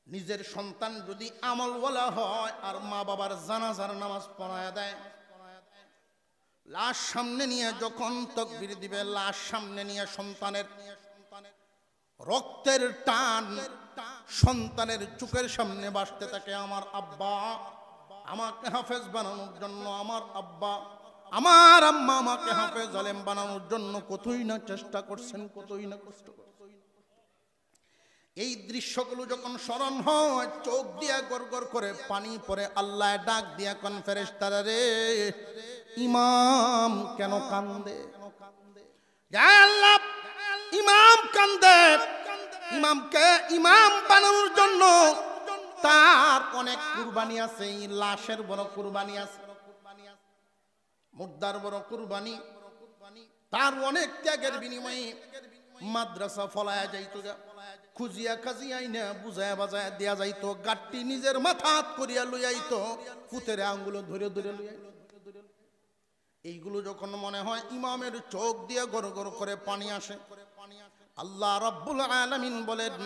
নিজের সন্তান যদি আমলওয়ালা হয় আর মা বাবার জানাজার নামাজ পড়ায় দেয়, লাশ সামনে নিয়ে যখন তাকবীর দিবে, লাশ সামনে নিয়ে সন্তানের রক্তের টান সন্তানের চোখের সামনে ভাসতে থাকে। আমার আব্বা আমাকে হাফেজ বানানোর জন্য, আমার আব্বা আমার আম্মা আমাকে হাফেজ আলেম বানানোর জন্য কতই না চেষ্টা করছেন, কতই না কষ্ট করছেন। এই দৃশ্যগুলো যখন স্মরণ হয়, চোখ দিয়া গড়গড় করে পানি পড়ে। আল্লাহ ডাক দিয়া কোন ফেরেশতারা রে, ইমাম কেন কান্দে? আল্লাহ, ইমাম কান্দে। ইমামকে ইমাম বানানোর জন্য তার অনেক কুরবানি আছে। এই লাশের বড় কুরবানি আছে, মুর্দার বড় কুরবানি। তার অনেক ত্যাগের বিনিময়ে মাদ্রাসা ফলায়া যাইতো, খুঁজিয়া খাজিয়া আইনা বুঝায়া বাজায়া দেয়া যাইতো, গাট্টি নিজের মাথাত করিয়া লইয়াইতো, ফুতের আঙ্গুলো ধরে ধরে লইয়াইতো। এইগুলো যখন মনে হয়, ইমামের চোখ দিয়ে গড় গড় করে পানি আসে। আল্লাহ রাব্বুল আলামিন বলেন,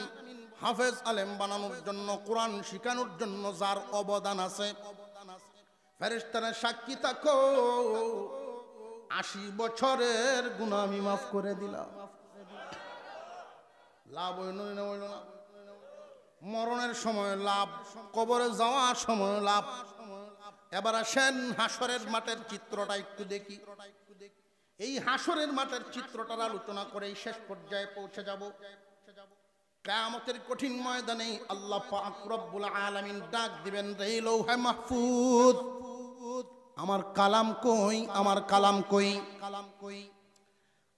হাফেজ আলেম বানানোর জন্য, কোরআন শিখানোর জন্য যার অবদান আছে, ফেরেশতারা সাক্ষী থাকো, 80 বছরের গুনাহ আমি মাফ করে দিলাম। লাভ হইল না হইল না? মরণের সময় লাভ, কবরে যাওয়ার সময় লাভ। এবার আসেন হাসরের মাঠের চিত্রটা একটু দেখি। এই হাসরের মাঠের চিত্রটার আলোচনা করে শেষ পর্যায়ে পৌঁছে যাব। কিয়ামতের কঠিন ময়দানে আল্লাহ পাক রব্বুল আলামিন ডাক দিবেন, রে লৌহে মাহফুজ, আমার কালাম কই, আমার কালাম কই?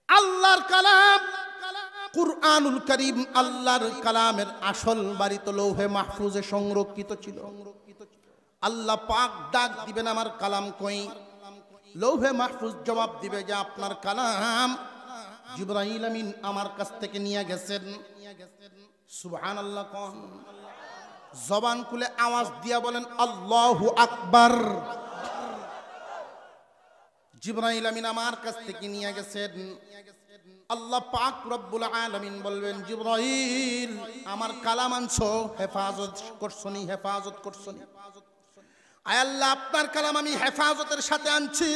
আল্লাহর কালাম কুরআনুল কারীম, আল্লাহর কালামের আসল বাড়ি তো লৌহে মাহফুজে সংরক্ষিত ছিল। আল্লাহ পাক ডাক দিবেন, আমার কালাম কই? লৌহে মাহফুজ জবাব দিবে যে আপনার কালাম জিবরাইল আমিন আমার কাছ থেকে নিয়ে গেছেন। সুবহানাল্লাহ কোন? জবান খুলে আওয়াজ দিয়া বলেন আল্লাহু আকবার। জিবরাইল আমিন আমার কাছ থেকে নিয়ে গেছেন। আল্লাহ পাক রব্বুল আলামিন বলবেন, জিবরাইল আমার কালাম আনছো, হেফাজত করছনি, হেফাজত করছনি। আয় আল্লাহ, আপনার কালাম আমি হেফাজতের সাথে আনছি।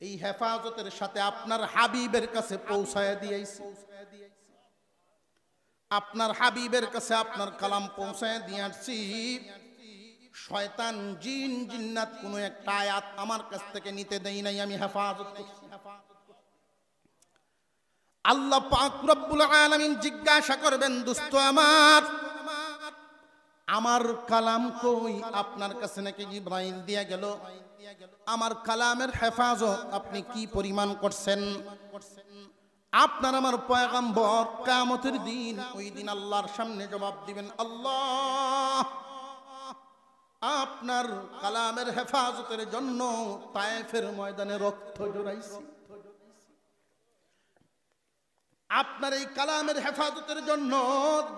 এই হেফাজতের সাথে আপনার হাবিবের কাছে পৌঁছায় দিয়েছি। আপনার হাবিবের কাছে আপনার কালাম পৌঁছায় দিয়ে আসছি। শয়তান, জিন, জিন্নাত কোনো একটা আয়াত আমার কাছ থেকে নিতে দেই নাই, আমি হেফাজত করছি। আল্লাহ পাক রব্বুল আলামিন জিজ্ঞাসা করবেন, দোস্ত আমার, আমার কালাম কই? আপনার কাছে নাকি জিবরাইল দিয়া গেল। আমার কালামের হেফাজত আপনি কি পরিমাণ করছেন? আপনার আমার পয়গম্বর কিয়ামতের দিন, ওই দিন আল্লাহর সামনে জবাব দিবেন, আল্লাহ আপনার কালামের হেফাজতের জন্য তায়েফের ময়দানে রক্ত জড়াইছি। আপনার এই কালামের হেফাজতের জন্য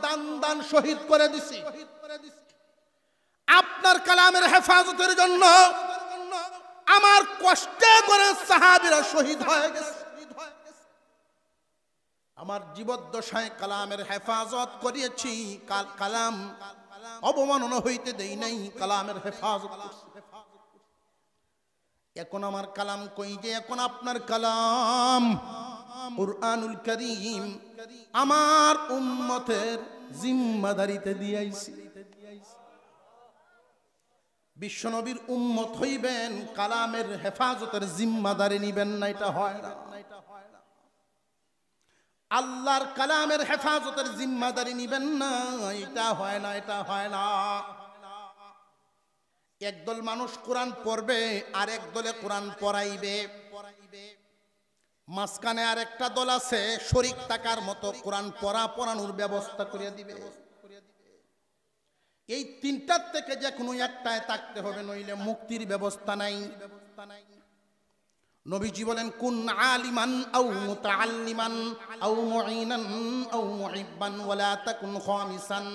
দান দান শহীদ করে দিছি। আপনার কালামের হেফাজতের জন্য আমার কষ্টে করে সাহাবীরা শহীদ হয়ে গেছে। আমার জীবদ্দশায় কালামের হেফাজত করিয়েছি, কালাম অবমাননা হইতে দেই নাই, কালামের হেফাজত করছি। এখন আমার কালাম কই? যে এখন আপনার কালাম কুরআনুল কারীম আমার উম্মতের জিম্মাদারিতে দিয়েছি। বিশ্বনবীর উম্মত হইবেন, কালামের হেফাজতের জিম্মাদারি নিবেন না, এটা হয় না। আল্লাহর কালামের হেফাজতের জিম্মাদারি নিবেন না, এটা হয় না, এটা হয় না। একদল মানুষ কোরআন পড়বে, আর এক দলে কোরআন পড়াইবে। মাঝখানে আর একটা দল আছে শরীক থাকার মতো, কোরআন পড়ানোর ব্যবস্থা করে দিবে। এই তিনটার থেকে যে কোনো একটায় থাকতে হবে, নইলে মুক্তির ব্যবস্থা নাই। নবীজি বলেন, কুন আলিমান আও মুতাআল্লিমান আও মুঈনান আও মুহিব্বান ওয়ালা তাকুন খামিসান।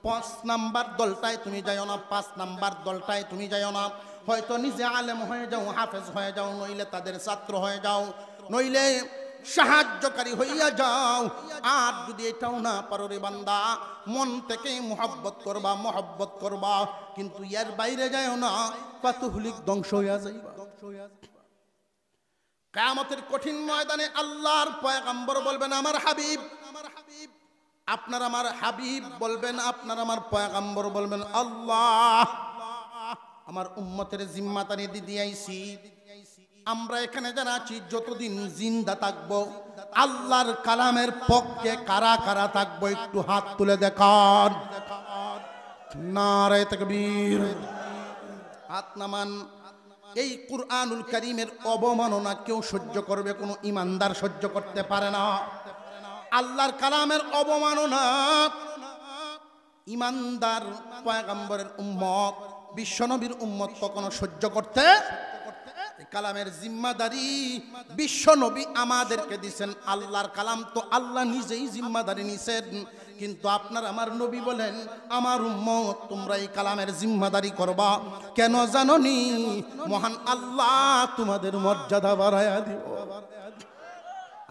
5 নাম্বার দলটায় তুমি যাও না, 5 নাম্বার দলটায় তুমি যাও না। হয়তো নিজে আলেম হয়ে যাও, হাফেজ হয়ে যাও, নইলে তাদের ছাত্র হয়ে যাও, নইলে সাহায্যকারী হইয়া যাও। আর যদি এটাও না পারো রে বান্দা, মন থেকে মহব্বত করবা, কিন্তু এর বাইরে যাও না, ফাতুহলিক ধ্বংস হইয়া যাইবা। কিয়ামতের কঠিন ময়দানে আল্লাহর পয়গম্বর বলবেন আমার হাবিব, আপনার আমার হাবিব বলবেন, আপনার আমার পয়গম্বর বলবেন আল্লাহ আমার উম্মতের জিম্মাদারি দিয়ে আইছি। আমরা এখানে যারা আছি যতদিন জিন্দা থাকবো আল্লাহর কালামের পক্ষে কারা কারা থাকবো একটু হাত তুলে দেখান। নারে তাকবীর, হাত নামান। এই কুরআনুল কারীমের অবমাননা কেউ সহ্য করবে? কোনো ইমানদার সহ্য করতে পারে না। আল্লাহর কালামের অবমাননা ইমানদার পয়গম্বরের উম্মত, বিশ্বনবীর উম্মত কখনো সহ্য করতে, কালামের জিম্মাদারি বিশ্বনবী আমাদেরকে দিয়েছেন। আল্লাহর কালাম তো আল্লাহ নিজেই জিম্মাদারি নিছেন, কিন্তু আপনার আমার নবী বলেন আমার উম্মত তোমরা এই কালামের জিম্মাদারি করবা। কেন জানোনি? মহান আল্লাহ তোমাদের মর্যাদা বাড়ায়া দিব।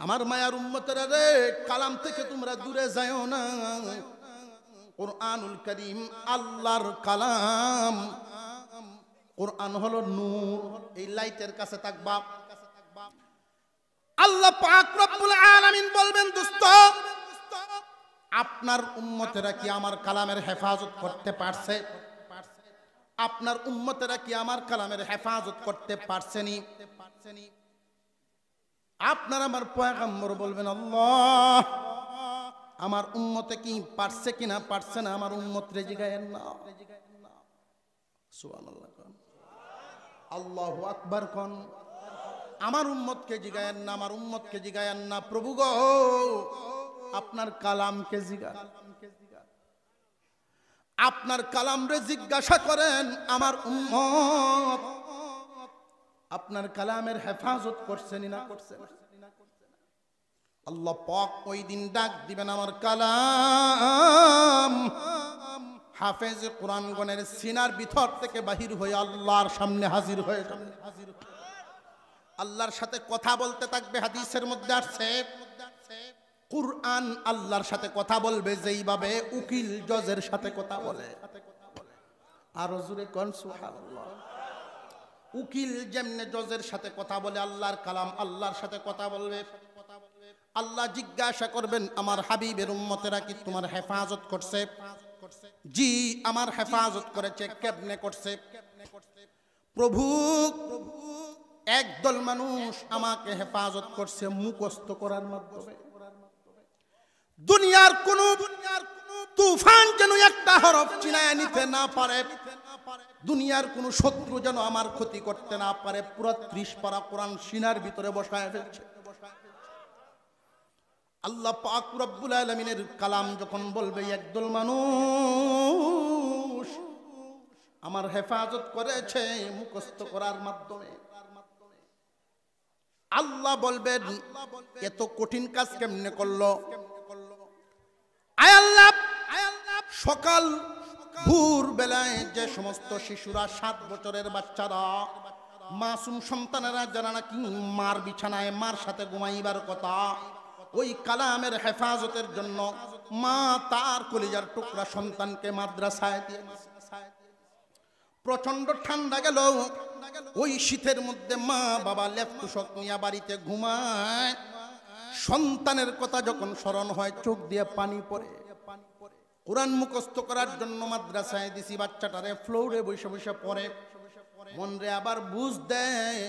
আমার মায়ার উম্মতেরা রে, কালাম থেকে তোমরা দূরে যাও না। কুরআনুল কারীম আল্লাহর কালাম। কুরআন হলো নূর, এই লাইটের কাছে থাকবা। আল্লাহ পাক রব্বুল আলামিন বলবেন দোস্ত, আপনার উম্মতেরা কি আমার কালামের হেফাজত করতে পারছে? আপনার উম্মতেরা কি আমার কালামের হেফাজত করতে পারছেনি? আপনার আমার পয়গম্বর বলবেন আল্লাহ আমার উম্মতে কি পারছে কিনা, পারছে না, আমার উম্মতরে জিগায়েন না। সুবহানাল্লাহ, আল্লাহু আকবার কোন। আমার উম্মতকে জিগায়েন না, আমার উম্মতকে জিগায়েন না। প্রভু গো আপনার কালামকে জিগা, আপনার কালামরে জিজ্ঞাসা করেন আমার উম্মত আপনার কালামের হেফাজত করছেন না করছেন। আল্লাহ পাক ওই দিন ডাক দিবেন আমার কালাম হাফেজ কোরআনগণের সিনার ভিতর থেকে বাহির হয়ে আল্লাহর সামনে হাজির হয়ে যাবে। আল্লাহর সাথে কথা বলতে থাকবে। হাদিসের মধ্যে আসছে কুরআন আল্লাহর সাথে কথা বলবে যেইভাবে উকিল জজের সাথে কথা বলে। আর জোরে কোন সুবহানাল্লাহ। উকিল যেমনে জজের সাথে কথা বলে, আল্লাহর কালাম আল্লাহর সাথে কথা বলবে। আল্লাহ জিজ্ঞাসা করবেন আমার হাবিবের উম্মতেরা কি তোমার হেফাজত করছে? জি আমার হেফাজত করেছে। কেমনে করছে? প্রভু একদল মানুষ আমাকে হেফাজত করছে মুখস্থ করার মাধ্যমে। দুনিয়ার কোন তুফান যেন একটা হরফ চিনায় নিতে না পারে, দুনিয়ার কোন শত্রু যেন আমার ক্ষতি করতে না পারে। পুরো 30 পারা কোরআন সিনার ভিতরে বসায় ফেলছে। আল্লাহ পাক রব্বুল আলামিনের কালাম যখন বলবে একদল মানুষ আমার হেফাজত করেছে মুখস্থ করার মাধ্যমে, আল্লাহ বলবেন এত কঠিন কাজ কেমনে করলো? আয় আল্লাহ, সকাল ভোর বেলায় যে সমস্ত শিশুরা 7 বছরের বাচ্চারা, মাসুম সন্তানেরা যারা নাকি মার বিছানায় মার সাথে ঘুমাইবার কথা, ওই কালামের হেফাজতের জন্য মা তার কলিজার টুকরা সন্তানকে মাদ্রাসায় দিয়ে, প্রচন্ড ঠান্ডা গেল, ওই শীতের মধ্যে মা বাবা লেপ তুষক নিয়ে বাড়িতে ঘুমায়। সন্তানের কথা যখন স্মরণ হয় চোখ দিয়ে পানি পড়ে। কোরআন মুখস্থ করার জন্য মাদ্রাসায় দিছি, বাচ্চাটারে ফ্লোরে বসে বসে পড়ে। মনরে আবার বুঝ দেয়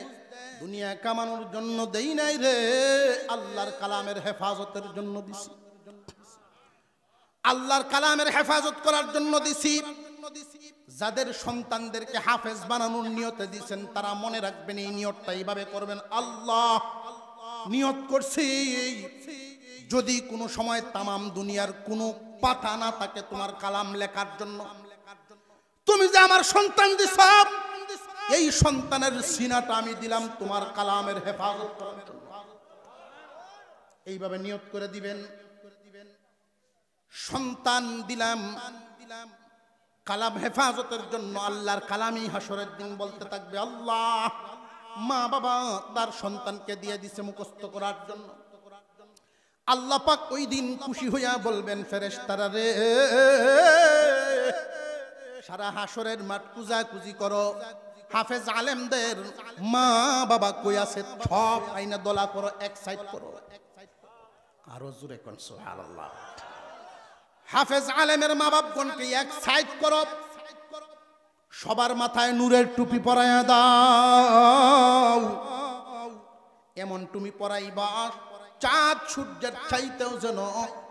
দুনিয়া কামানোর জন্য দেই নাই রে, আল্লাহর কালামের হেফাজতের জন্য দিছি। আল্লাহর কালামের হেফাজত করার জন্য দিছি। যাদের সন্তানদেরকে হাফেজ বানানোর নিয়তে দিয়েছেন তারা মনে রাখবেন এই নিয়তটা এইভাবে করবেন। আল্লাহ নিয়ত করছি যদি কোনো সময় তামাম দুনিয়ার কোনো পাতা না থাকে তোমার কালাম লেখার জন্য, তুমি যে আমার সন্তান দিছ এই সন্তানের সিনাটা আমি দিলাম তোমার কালামের হেফাজত করার জন্য। এইভাবে নিয়ত করে দিবেন। সন্তান দিলাম কালাম হেফাজতের জন্য। আল্লাহর কালামই হাসরের দিন বলতে থাকবে আল্লাহ মা বাবা তার সন্তানকে দিয়ে দিছে মুখস্থ করার জন্য। আল্লাহ পাক ওই দিন খুশি হইয়া বলবেন ফেরেশতারা রে, সারা হাসরের মাঠ কুজাকুজি করো, হাফেজ আলেমদের মা বাবা কই আছে সব আইনা দলা করো, এক সাইড করো। আরো জোরে কোন সুবহানাল্লাহ। হাফেজ আলেমের মা বাপগণকে এক সাইড করো, সবার মাথায় নূরের টুপি পরাইয়া দাও। এমন টুপি পরাইবা চাঁদ সূর্যের চাইতেও যেন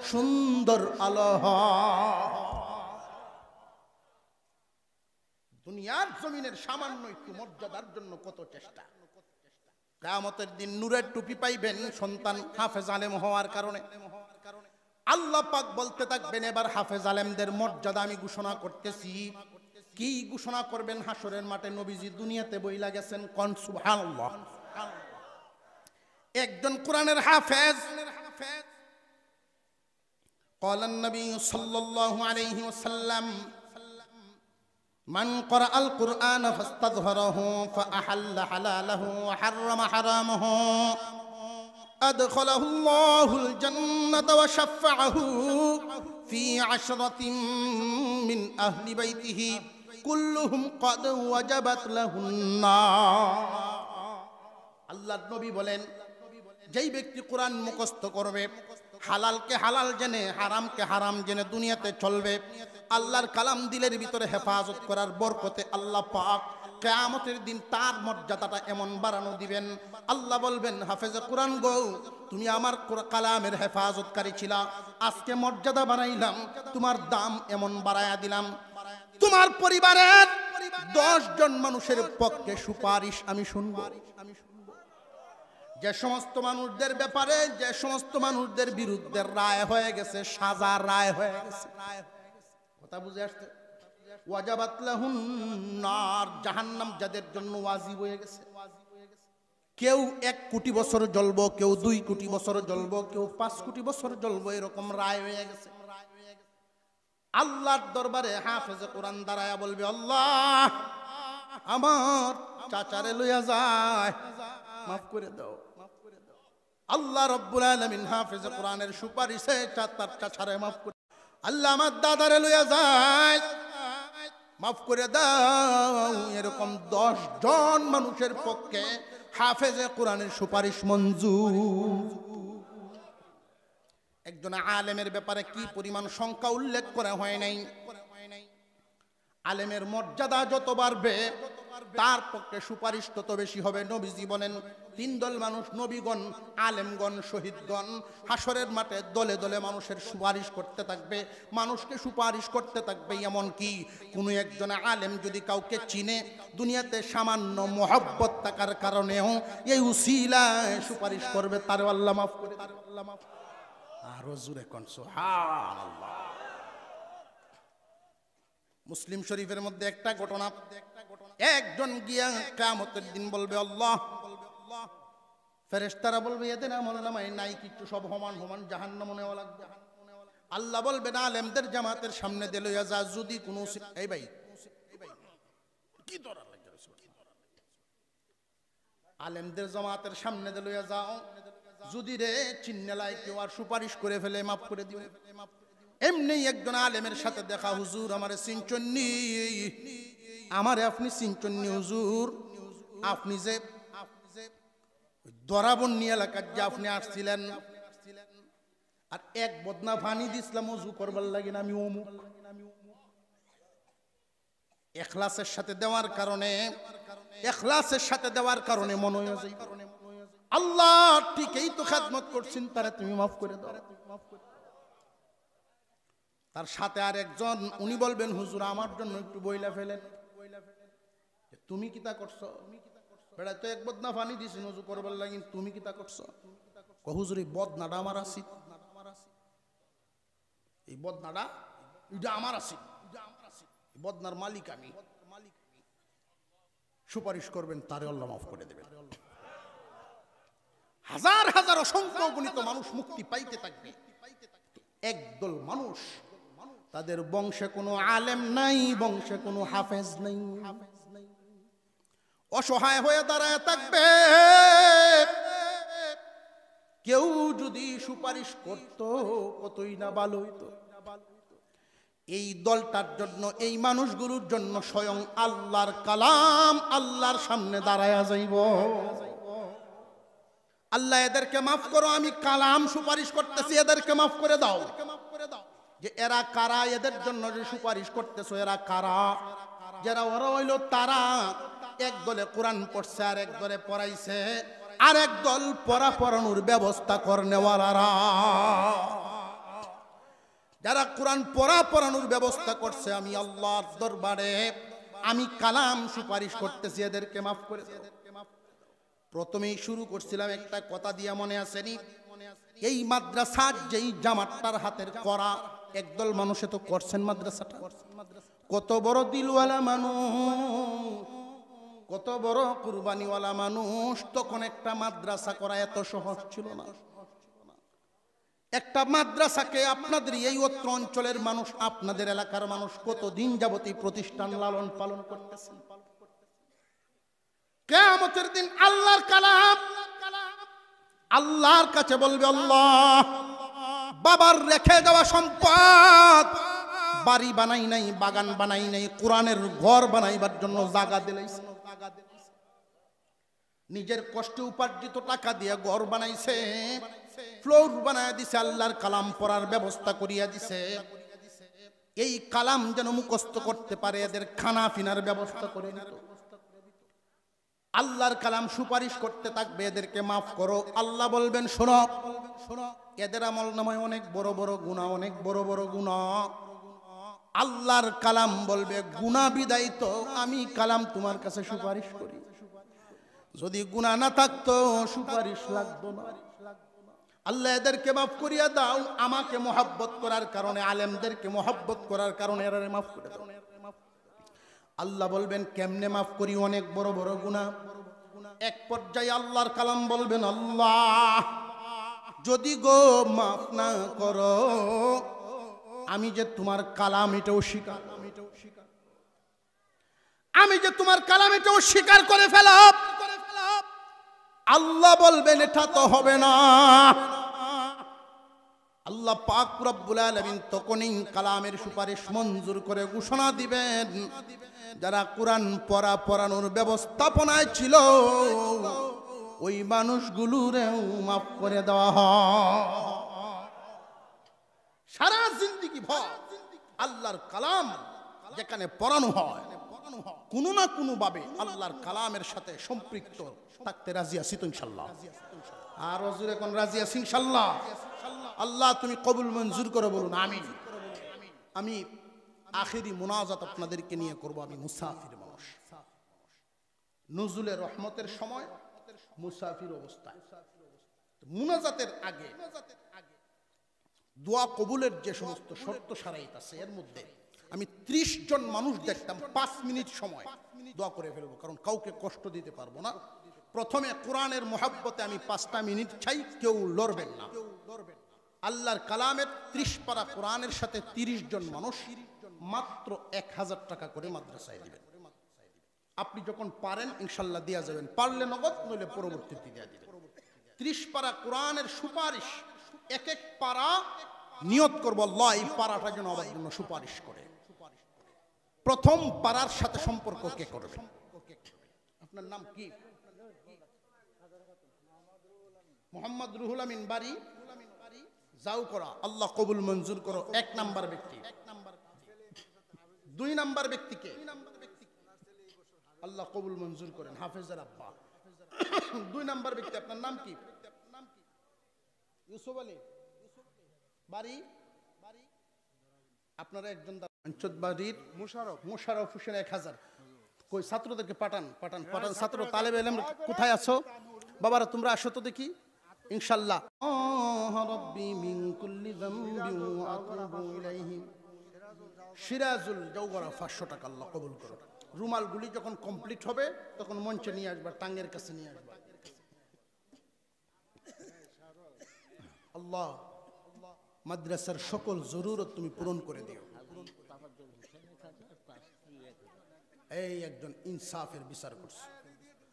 সুন্দর আলো হয়। দুনিয়ার জমিনের সামান্য একটু মর্যাদার জন্য কত চেষ্টা। কিয়ামতের দিন নূরের টুপি পাইবেন সন্তান হাফেজ আলেম হওয়ার কারণে। আল্লাহ পাক বলতে থাকবেন এবার হাফেজ আলেমদের মর্যাদা আমি ঘোষণা করতেছি। কি ঘোষণা করবেন? হাসরের মাঠে নবীজি দুনিয়াতে বইলা গেছেন, কোন সুবহানাল্লাহ। একজন কোরআনের হাফেজ, قال النبي صلى الله عليه وسلم من قرأ القرآن فاستظهره فأحل حلاله وحرم حرامه أدخله الله الجنة وشفعه في 10 من أهل بيته كلهم قد وجبت له النار। আল্লাহর নবী বলেন, যেই ব্যক্তি কোরআন মুখস্থ করবে, হালালকে হালাল জেনে হারামকে হারাম জেনে দুনিয়াতে চলবে, আল্লাহর কালাম দিলের ভিতরে হেফাজত করার বরকতে আল্লাহ পাক কিয়ামতের দিন তার মর্যাদাটা এমন বাড়ানো দিবেন। আল্লাহ বলবেন, হাফেজে কোরআন গো, তুমি আমার কালামের হেফাজতকারী ছিলা, আজকে মর্যাদা বাড়াইলাম, তোমার দাম এমন বাড়ায়া দিলাম, তোমার পরিবারের 10 জন মানুষের পক্ষে সুপারিশ আমি শুনবো। যে সমস্ত মানুষদের ব্যাপারে, যে সমস্ত মানুষদের বিরুদ্ধে রায় হয়ে গেছে, সাজা রায় হয়ে গেছে, কথা বুঝে আসছে, ওয়াজাবাত লাহুন নার, জাহান্নাম যাদের জন্য ওয়াজিব হয়ে গেছে। কেউ 1 কোটি বছর জ্বলবো, কেউ 2 কোটি বছর জ্বলবো, কেউ 5 কোটি বছর জ্বলবো, এরকম রায় হয়ে গেছে। আল্লাহর দরবারে হাফেজে কোরআন দাঁড়ায়া বলবে, আল্লাহ আমার চাচারে লইয়া যায়, মাফ করে দাও। আল্লাহ রাব্বুল আলামিন হাফেজে কোরআনের সুপারিশে তার চাচারে মাফ করে, আল্লাহ আমার দাদারে লইয়া যায়, মাফ করে দাও। এরকম 10 জন মানুষের পক্ষে হাফেজে কোরআনের সুপারিশ মঞ্জুর। একজন আলেমের ব্যাপারে কি পরিমাণ সংখ্যা উল্লেখ করা হয় নাই। আলেমের মর্যাদা যত বাড়বে তার পক্ষে সুপারিশ তত বেশি হবে। নবীজি বলেন, 3 দল মানুষ, নবীগণ, আলেমগণ, শহীদগণ হাসরের মাঠে দলে দলে মানুষের সুপারিশ করতে থাকবে, মানুষকে সুপারিশ করতে থাকবে। এমন কি কোনো একজন আলেম যদি কাউকে চিনে, দুনিয়াতে সামান্য মহব্বত থাকার কারণেও এই উসিলায় সুপারিশ করবে, তার আল্লাহ মাফ করে, তার আল্লাহ মাফ। আরো জোরে কোন সুবহানাল্লাহ। মুসলিম শরীফের মধ্যে একটা ঘটনা, একজন গিয়া কিয়ামতের দিন বলবে, আল্লাহ, ফেরেশতারা বলবে এদের আমলনামায় নাই কিছু, সব সমান সমান জাহান্নামে নেওয়া লাগবে। আল্লাহ বলবেন, আলেমদের জামাতের সামনে দিয়ে লইয়া যা, যদি কোনো এই ভাই কি দরার লাগে, আলেমদের জামাতের সামনে দিয়ে লইয়া যাও, যদি রে চিন্নালাই কেউ আর সুপারিশ করে ফেলে, মাফ করে দিবে। এমনি একজন আলেমের সাথে দেখা, হুজুর আমারে চিনচন্নি, আমারে আপনি চিনচন্নি হুজুর, আপনি যে দরাবন্নি এলাকার যে আপনি আসছিলেন, আর 1 বদনা পানি দিছিলাম ওযু করবার লাগি, আমি অমুক। ইখলাসের সাথে দেওয়ার কারণে, ইখলাসের সাথে দেওয়ার কারণে মনে হয়ে যায় আল্লাহ ঠিকই তো খেদমত করছেন, তারা তুমি মাফ করে দাও। তার সাথে আর একজন, উনি বলবেন, হুজুর আমার জন্য একটু বইলা ফেলেন। তুমি কিতা করছো? বেড়া তো 1 বদনা পানি দিছেন ওযু করবার লাগি, তুমি কিতা করছো? হুজুর এই বদনাটা আমার আছে, এই বদনাটা এটা আমার আছে, বদনার মালিক আমি, সুপারিশ করবেন, তারে আল্লাহ মাফ করে দেবেন। হাজার হাজার অসংখ্য গণিত মানুষ মুক্তি পাইতে থাকবে। একদল মানুষ, তাদের বংশে কোনো আলেম নাই, বংশে কোনো হাফেজ নাই, অসহায় হয়ে দাঁড়ায় থাকবে। কেউ যদি সুপারিশ করত কতই না ভালো হইতো। এই দলটার জন্য, এই মানুষগুলোর জন্য স্বয়ং আল্লাহর কালাম আল্লাহর সামনে দাঁড়ায়া যাইব। আল্লাহ এদেরকে মাফ করো, আমি কালাম সুপারিশ করতেছি, এদেরকে মাফ করে দাও। যে এরা কারা, এদের জন্য যে সুপারিশ করতেছো এরা কারা? যারা ওরা হইল তারা এক দলে কোরআন পড়ছে, আর এক দলে পড়াইছে, আর এক দল পড়ানোর ব্যবস্থা করনেওয়ালারা। যারা কোরআন পড়ানোর ব্যবস্থা করছে, আমি আল্লাহর দরবারে আমি কালাম সুপারিশ করতেছি, এদেরকে মাফ করে দাও। প্রথমেই শুরু করছিলাম একটা কথা দিয়া, মনে আসেনি? এই মাদ্রাসার যেই জামাতটার হাতের করা একদল মানুষে তো করছেন মাদ্রাসাটা। কত বড় দিলওয়ালা মানুষ, কত বড় কুরবানিওয়ালা মানুষ। তখন একটা মাদ্রাসা করা এত সহজ ছিল না। একটা মাদ্রাসাকে আপনাদের এই অত্র অঞ্চলের মানুষ, আপনাদের এলাকার মানুষ কতদিন যাবতীয় প্রতিষ্ঠান লালন পালন করতেছেন। কিয়ামতের দিন আল্লাহর কালাম আল্লাহর কাছে বলবে, আল্লাহ বাবার রেখে যাওয়া সম্পদ, বাড়ি বানাই নাই, বাগান বানাই নাই, কোরআনের ঘর বানাইবার জন্য জায়গা দিলাইছে, নিজের কষ্টে উপার্জিত টাকা দিয়ে ঘর বানাইছে, ফ্লোর বানায় দিছে, আল্লাহর কালাম পড়ার ব্যবস্থা করিয়া দিছে। এই কালাম যেন মুখস্থ করতে পারে, এদের খানা পিনার ব্যবস্থা করে দিত। আল্লাহর কালাম সুপারিশ করতে থাকবে, এদেরকে মাফ করো। আল্লাহ বলবেন, শোনো শোনো, এদের আমল নামায় অনেক বড় বড় গুনাহ, অনেক বড় বড় গুনাহ। আল্লাহর কালাম বলবে, গুনাহ বিদায়িত, আমি কালাম তোমার কাছে সুপারিশ করি। যদি গুনাহ না থাকতো সুপারিশ লাগতো না। আল্লাহ এদেরকে মাফ করিয়া দাও, আমাকে মহব্বত করার কারণে, আলেমদেরকে মহব্বত করার কারণে এরা মাফ করে দাও। আল্লাহ বলবেন, কেমনে মাফ করি? অনেক বড় বড় গুনাহ। এক পর্যায়ে আল্লাহর কালাম বলবেন, আল্লাহ যদি গো মাফ না করো, আমি যে তোমার কালাম এটাও স্বীকার, আমি যে তোমার কালাম এটাও স্বীকার করে ফেলাম। আল্লাহ বলবেন, এটা তো হবে না। আল্লাহ পাক রব্বুল আলামিন তখনই কালামের সুপারিশ মঞ্জুর করে ঘোষণা দিবেন, যারা কোরআন পড়ানোর ব্যবস্থাপনায় ছিল ওই মানুষগুলোরেও মাফ করে দেওয়া হয়। সারা জিন্দেগি ভর আল্লাহর কালাম যেখানে পড়ানো হয়, কোনো না কোনো ভাবে আল্লাহর কালামের সাথে সম্পৃক্ত থাকতে রাজি আছি তো ইনশাআল্লাহ। আর হুজুর এখন রাজি আছি ইনশাআল্লাহ। আল্লাহ তুমি কবুল মঞ্জুর করে বলুন আমিন। আমি আখেরি মুনাজাত আপনাদেরকে নিয়ে করব। আমি মুসাফির মানুষ, নজুলের রহমতের সময় মুসাফির অবস্থায়। মুনাজাতের আগে দোয়া কবুলের যে সমস্ত শর্ত সারাইত আছে, এর মধ্যে আমি 30 জন মানুষ দেখতাম 5 মিনিট সময় দোয়া করে ফেলবো, কারণ কাউকে কষ্ট দিতে পারবো না। প্রথমে কোরআনের মহব্বতে আমি 5টা মিনিট চাই, কেউ লড়বেন না। আল্লাহর কালামের 30 পারা কোরআনের সাথে 30 জন মানুষ মাত্র 1000 টাকা করে মাদ্রাসায় দিবেন। আপনি যখন পারেন ইনশাল্লাহ দিয়া যাবেন, পারলে নগদ, নইলে পরবর্তীতে দিয়া দিবেন। 30 পারা কোরআনের সুপারিশ, এক এক পারা নিয়ত করবো, আল্লাহ এই পারাটা যেন আমার জন্য সুপারিশ করে। প্রথম পারার সাথে সম্পর্ক কে করবে? আপনার নাম কি? মোহাম্মদ রুহুল আমিন, বাড়ি যাও করা। আল্লাহ কবুল মঞ্জুর করো। 1 নাম্বার ব্যক্তি। 2 নাম্বার ব্যক্তিকে আল্লাহ কবুল মঞ্জুর করেন, হাফেজের আব্বা। 2 নাম্বার ব্যক্তি, আপনার নাম কি? ইউসুফ আলী, বাড়ি আপনারা একজন বাড়ির মুশারফ হোসেন 1000। কই ছাত্রদেরকে পাঠান ছাত্র তালেব ইলম কোথায় আছো? বাবারা তোমরা আসো তো দেখি ইনশাআল্লাহ। রব্বি মিন কুল্লি যামবিন ওয়া আতুবু ইলাইহি। সিরাজুল জওহরা 500 টাকা আল্লাহ কবুল করো। রুমালগুলি যখন কমপ্লিট হবে তখন মঞ্চে নিয়ে আসবা, টাঙ্গের কাছে নিয়ে আসবা। আল্লাহ মাদ্রাসার সকল জরুরত তুমি পূরণ করে দিও। এই একজন ইনসাফের বিচার করছে,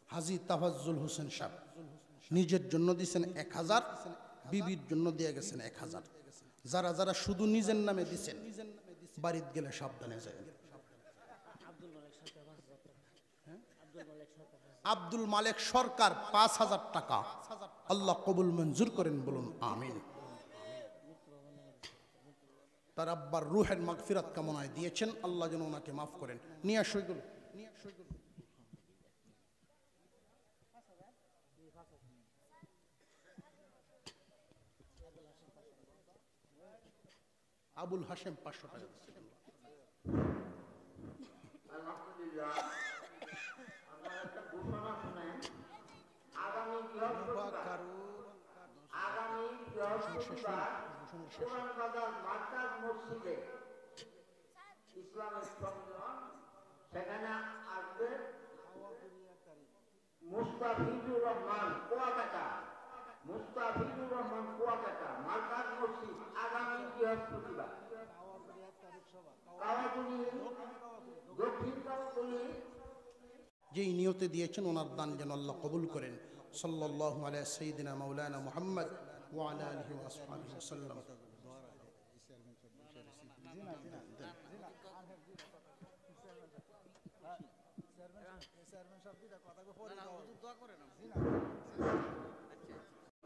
হাজী তাফাজ্জুল হোসেন সাহেব নিজের জন্য দিয়েছেন 1000, বিবির জন্য দিয়ে গেছেন 1000। যারা যারা শুধু নিজের নামে দিচ্ছেন বাড়িতে গেলে সাবধানে যায়। আব্দুল মালেক সরকার 5000 টাকা, আল্লাহ কবুল মঞ্জুর করেন, বলুন আমিন। তার আব্বার রুহের মাগফিরাত কামনায় দিয়েছেন, আল্লাহ যেন ওনাকে মাফ করেন। নিয়ে আসো এগুলো। আবুল হাশেম 500 টাকা দিচ্ছেন। আলহামদুলিল্লাহ, আপনারা একটা ঘোষণা শুনেন। আগামী বৃহস্পতিবার পুরান বাজার মার্কাজ মসজিদে ইসলামের সম্মেলন, সেখানে আসবে মুস্তাফিজুর রহমান কুয়াকাটা। মুস্তাফিজুর রহমান কুয়াকাটা, মার্কাজ মসজিদ, আগামী বৃহস্পতিবার। যেই নিয়তে দিয়েছেন ওনার দান যেন আল্লাহ কবুল করেন। সাল্লাল্লাহু আলা সাইয়্যিদিনা মাওলানা মুহাম্মদ ওয়া আলা আলিহি ওয়া আসহাবিহি ওয়াসাল্লাম।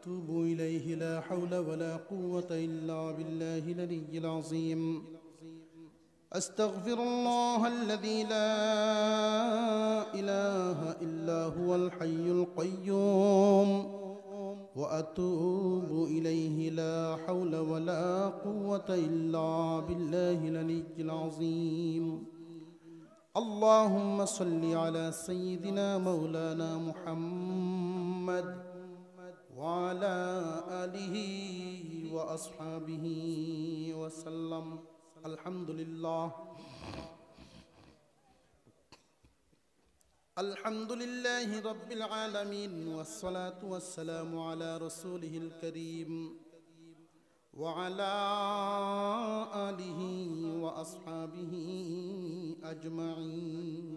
توبوا إليه لا حول ولا قوة إلا بالله العلي العظيم. أستغفر الله الذي لا إله إلا هو الحي القيوم وأتوب إليه لا حول ولا قوة إلا بالله العلي العظيم. اللهم صل على سيدنا مولانا محمد وعلى آله وأصحابه وسلم. الحمد لله. الحمد لله رب العالمين، والصلاة والسلام على رسوله الكريم وعلى آله وأصحابه أجمعين.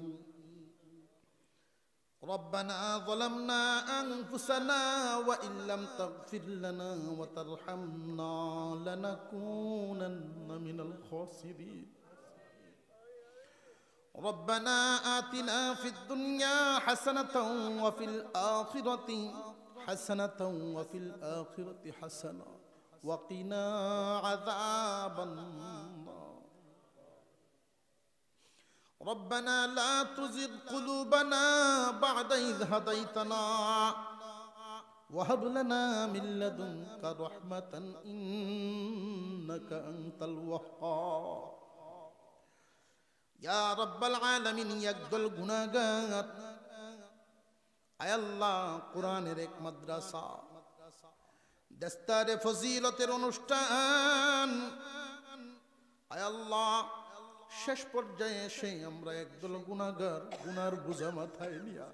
ربنا ظلمنا أنفسنا وإن لم تغفر لنا وترحمنا لنكونن من الخاسرين. ربنا آتنا في الدنيا حسنة وفي الآخرة حسنة وفي الآخرة حسنة وقنا عذاب النار. ربنا لا تزغ قلوبنا بعد إذ هديتنا وهب لنا من لدنك رحمة إنك أنت الوهاب. يا رب العالمين একদল গুনাহগার, আয় আল্লাহ কোরআনের এক মাদ্রাসা, দস্তারে ফজিলতের অনুষ্ঠান, আয় আল্লাহ শেষ পর্যায়ে এসে আমরা একদল গুনাহগার গুনার বোঝা মাথায় নিয়া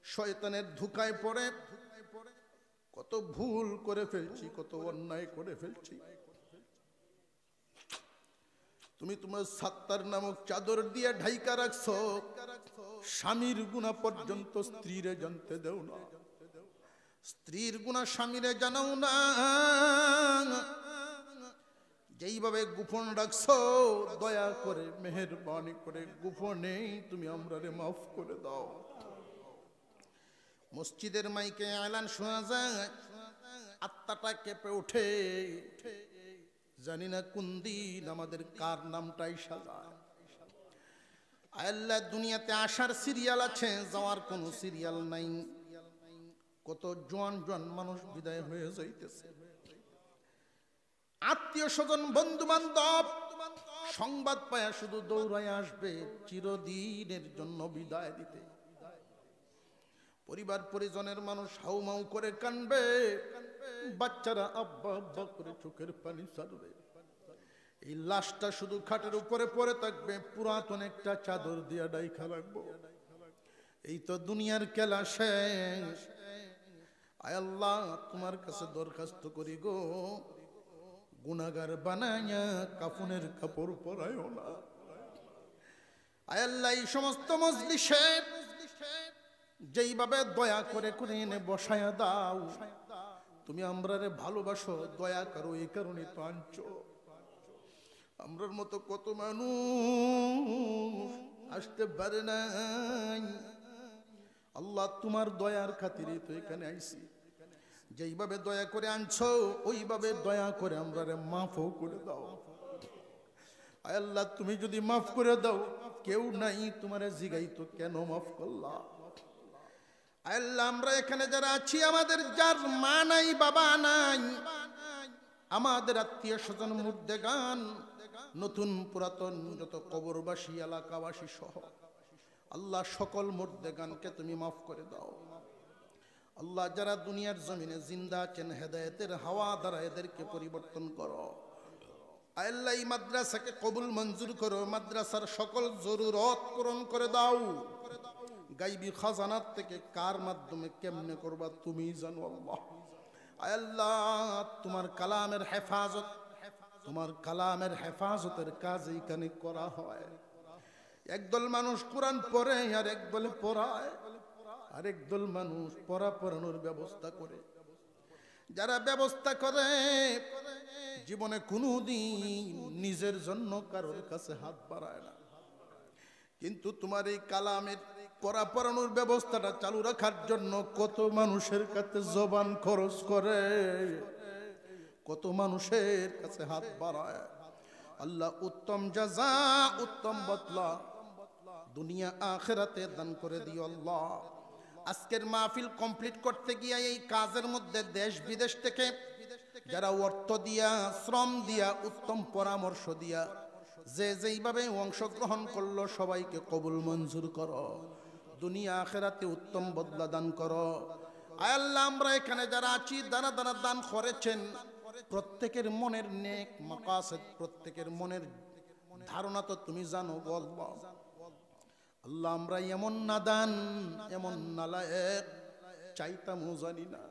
শয়তানের ধোঁকায় পড়ে কত ভুল করে ফেলছি, কত অন্যায় করে ফেলছি। তুমি তোমার সাত্তার নামক চাদর দিয়ে ঢাইকা রাখছো, স্বামীর গুনাহ পর্যন্ত স্ত্রীরে জানতে দেও না, স্ত্রীর গুনাহ স্বামীরে জানাও না। যেইভাবে গোপন রাখছো, দয়া করে মেহেরবানি করে গোপনেই তুমি আমরারে মাফ করে দাও। মসজিদের মাইকে এলান শোনা যায়, আত্মাটা কেঁপে ওঠে, জানি না কোন দিন আমাদের কার নামটাই সাজায়। আল্লাহ, দুনিয়াতে আসার সিরিয়াল আছে, যাওয়ার কোনো সিরিয়াল নাই। কত জোয়ান জোয়ান মানুষ বিদায় হয়ে যাইতেছে, আত্মীয় স্বজন বন্ধু বান্ধব সংবাদ পায়া শুধু দৌড়ায় আসবে চিরদিনের জন্য বিদায় দিতে। পরিবার পরিজনের মানুষ হাউমাউ করে কানবে, বাচ্চারা আব্বা আব্বা করে চোখের পানি ছাড়বে। এই লাশটা শুধু খাটের উপরে পড়ে থাকবে, পুরাতন একটা চাদর দিয়া ডাইখা রাখবো। এই তো দুনিয়ার খেলা শেষ। আয় আল্লাহ, তোমার কাছে দরখাস্ত করি গো, গুনাহগার বানায়া কাফনের কাপড় পরায়ও না। আয় আল্লাহ, এই সমস্ত মজলিসে যেইভাবে দয়া করে করে এনে বসায়া দাও, তুমি আমরারে ভালোবাসো, দয়া করো, এই কারণে তো আনছো। আমরার মতো কত মানুষ আসতে পারে নাই। আল্লাহ তোমার দয়ার খাতিরে তো এখানে আইছি। যেইভাবে দয়া করে আনছো ওইভাবে দয়া করে আমরারে মাফও করে দাও। আয় আল্লাহ, তুমি যদি মাফ করে দাও, কেউ নাই তোমারে জিগাইতো কেন মাফ করলা। আয় আল্লাহ, আমরা এখানে যারা আছি, আমাদের যার মা নাই বাবা নাই, আমাদের আত্মীয় স্বজন মুর্দেগান, নতুন পুরাতন যত কবরবাসী এলাকাবাসী সহ আল্লাহ সকল মুর্দেগানকে তুমি মাফ করে দাও। আল্লাহ, যারা দুনিয়ার জমিনে জিন্দা আছেন, হেদায়েতের হাওয়া দ্বারা এদেরকে পরিবর্তন করো। আল্লাহ, এই মাদ্রাসাকে কবুল মঞ্জুর করো, মাদ্রাসার সকল জরুরত পূরণ করে দাও। গাইবি খাজানাত থেকে কার মাধ্যমে কেমনে করবা তুমি জানো আল্লাহ। আল্লাহ, তোমার কালামের হেফাজত, তোমার কালামের হেফাজতের কাজ এইখানে করা হয়। একদল মানুষ কোরআন পড়ে আর একদল পড়ায়, আর একদল মানুষ পড়ানোর ব্যবস্থা করে। যারা ব্যবস্থা করে জীবনে কোনোদিন নিজের জন্য কারোর কাছে হাত বাড়ায় না, কিন্তু তোমার এই কালামের পড়ানোর ব্যবস্থাটা চালু রাখার জন্য কত মানুষের কাছে জবান খরচ করে, কত মানুষের কাছে হাত বাড়ায়। আল্লাহ, উত্তম জাযা, উত্তম বদলা দুনিয়া আখিরাতে দান করে দিও আল্লাহ। আজকের মাহফিল কমপ্লিট করতে গিয়ে এই কাজের মধ্যে দেশ বিদেশ থেকে যারা অর্থ দিয়া, শ্রম দিয়া, উত্তম পরামর্শ দিয়া যে যেইভাবে অংশগ্রহণ করলো, সবাইকে কবুল মঞ্জুর করো। দুনিয়া আখিরাতে উত্তম বদলা দান করো। আয় আল্লাহ, আমরা এখানে যারা আছি, দানা দানা দান করেছেন, প্রত্যেকের মনের নেক মাকাসিদ, প্রত্যেকের মনের ধারণা তো তুমি জানো গো আল্লাহ। আল্লাহ, আমরা এমন নাদান, এমন নালায়েক, চাইতামও জানি না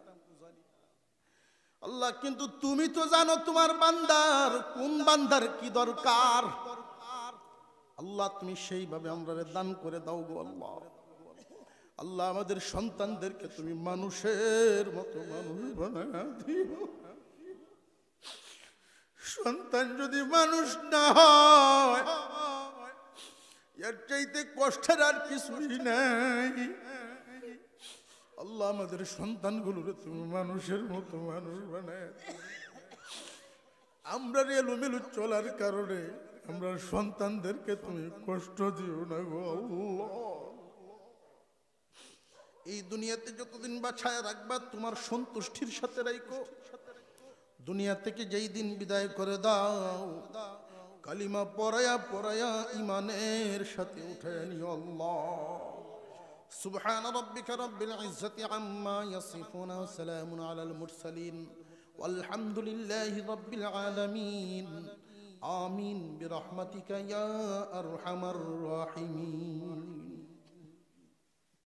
আল্লাহ, কিন্তু তুমি তো জানো তোমার বান্দার কোন বান্দার কি দরকার। আল্লাহ, তুমি সেইভাবে আমরা দান করে দাও গো আল্লাহ। আল্লাহ, আমাদের সন্তানদেরকে তুমি মানুষের মতো মানুষ বানায়া দিও। সন্তান যদি মানুষ না হয়, এর চাইতে কষ্টের আর কিছুই নাই। আল্লাহ, আমাদের সন্তানগুলোকে তুমি মানুষের মতো মানুষ বানায়। আমরা এলোমেলো চলার কারণে আমরা সন্তানদেরকে তুমি কষ্ট দিও না গো আল্লাহ। এই দুনিয়াতে যতদিন বাছায় রাখবা তোমার সন্তুষ্টির সাথে রাখো। দুনিয়া থেকে যেই দিন বিদায় করে দাও, কালিমা পড়ায়া ইমানের সাথে উঠায় নিও আল্লাহ। সুবহান রাব্বিকা রাব্বিল ইজ্জাতি আম্মা ইয়াসিফুন ওয়া সালামুন আলাল মুরসালিন ওয়ালহামদুলিল্লাহি রাব্বিল আলামিন। আমিন বিরহমাতিকা ইয়া আরহামার রাহিমিন।